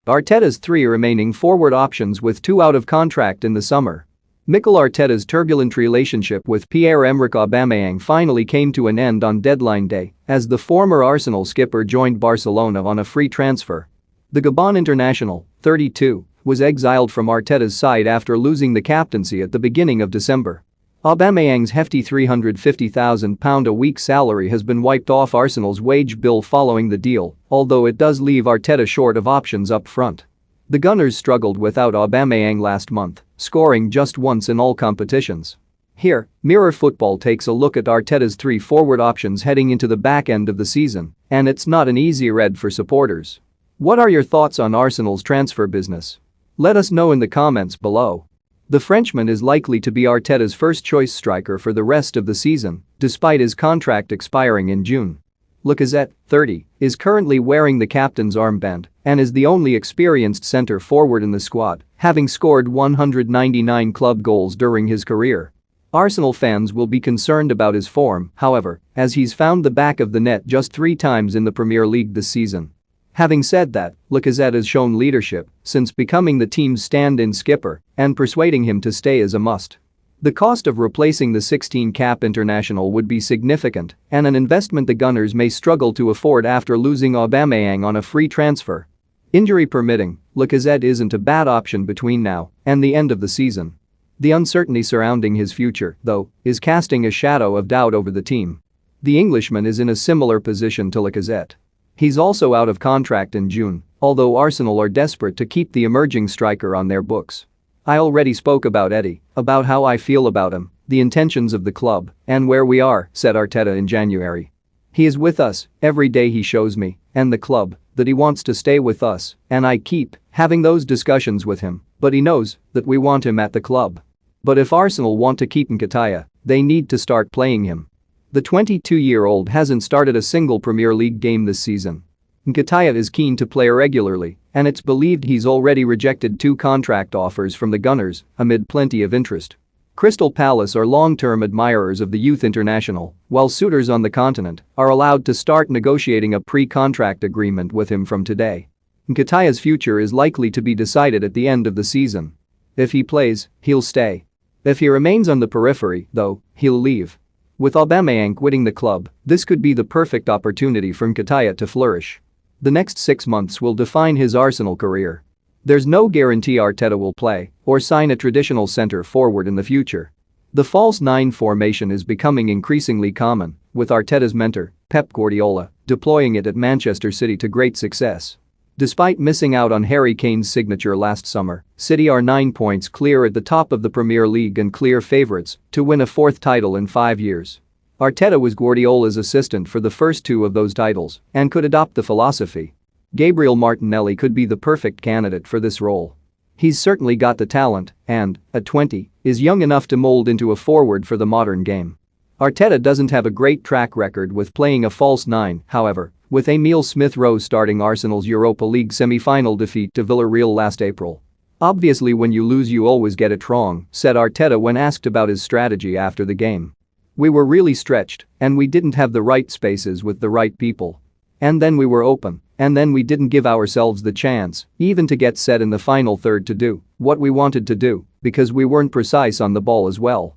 Arteta's 3 remaining forward options with 2 out of contract in the summer. Mikel Arteta's turbulent relationship with Pierre-Emerick Aubameyang finally came to an end on deadline day as the former Arsenal skipper joined Barcelona on a free transfer. The Gabon international, 32, was exiled from Arteta's side after losing the captaincy at the beginning of December. Aubameyang's hefty £350,000 a week salary has been wiped off Arsenal's wage bill following the deal, although it does leave Arteta short of options up front. The Gunners struggled without Aubameyang last month, scoring just once in all competitions. Here, Mirror Football takes a look at Arteta's 3 forward options heading into the back end of the season, and it's not an easy read for supporters. What are your thoughts on Arsenal's transfer business? Let us know in the comments below. The Frenchman is likely to be Arteta's first-choice striker for the rest of the season, despite his contract expiring in June. Lacazette, 30, is currently wearing the captain's armband and is the only experienced centre forward in the squad, having scored 199 club goals during his career. Arsenal fans will be concerned about his form, however, as he's found the back of the net just 3 times in the Premier League this season. Having said that, Lacazette has shown leadership since becoming the team's stand-in skipper, and persuading him to stay is a must. The cost of replacing the 16-cap international would be significant and an investment the Gunners may struggle to afford after losing Aubameyang on a free transfer. Injury permitting, Lacazette isn't a bad option between now and the end of the season. The uncertainty surrounding his future, though, is casting a shadow of doubt over the team. The Englishman is in a similar position to Lacazette. He's also out of contract in June, although Arsenal are desperate to keep the emerging striker on their books. I already spoke about Eddie, about how I feel about him, the intentions of the club, and where we are, said Arteta in January. He is with us, every day he shows me, and the club, that he wants to stay with us, and I keep having those discussions with him, but he knows that we want him at the club. But if Arsenal want to keep Nketiah, they need to start playing him. The 22-year-old hasn't started a single Premier League game this season. Nketiah is keen to play regularly, and it's believed he's already rejected 2 contract offers from the Gunners amid plenty of interest. Crystal Palace are long-term admirers of the youth international, while suitors on the continent are allowed to start negotiating a pre-contract agreement with him from today. Nketiah's future is likely to be decided at the end of the season. If he plays, he'll stay. If he remains on the periphery, though, he'll leave. With Aubameyang quitting the club, this could be the perfect opportunity for Nketiah to flourish. The next 6 months will define his Arsenal career. There's no guarantee Arteta will play or sign a traditional centre forward in the future. The false 9 formation is becoming increasingly common, with Arteta's mentor, Pep Guardiola, deploying it at Manchester City to great success. Despite missing out on Harry Kane's signature last summer, City are 9 points clear at the top of the Premier League and clear favourites to win a 4th title in 5 years. Arteta was Guardiola's assistant for the first 2 of those titles and could adopt the philosophy. Gabriel Martinelli could be the perfect candidate for this role. He's certainly got the talent and, at 20, is young enough to mold into a forward for the modern game. Arteta doesn't have a great track record with playing a false 9, however, with Emile Smith-Rowe starting Arsenal's Europa League semi-final defeat to Villarreal last April. "Obviously when you lose you always get it wrong," said Arteta when asked about his strategy after the game. "We were really stretched and we didn't have the right spaces with the right people. And then we were open, and then we didn't give ourselves the chance, even to get set in the final third to do what we wanted to do, because we weren't precise on the ball as well."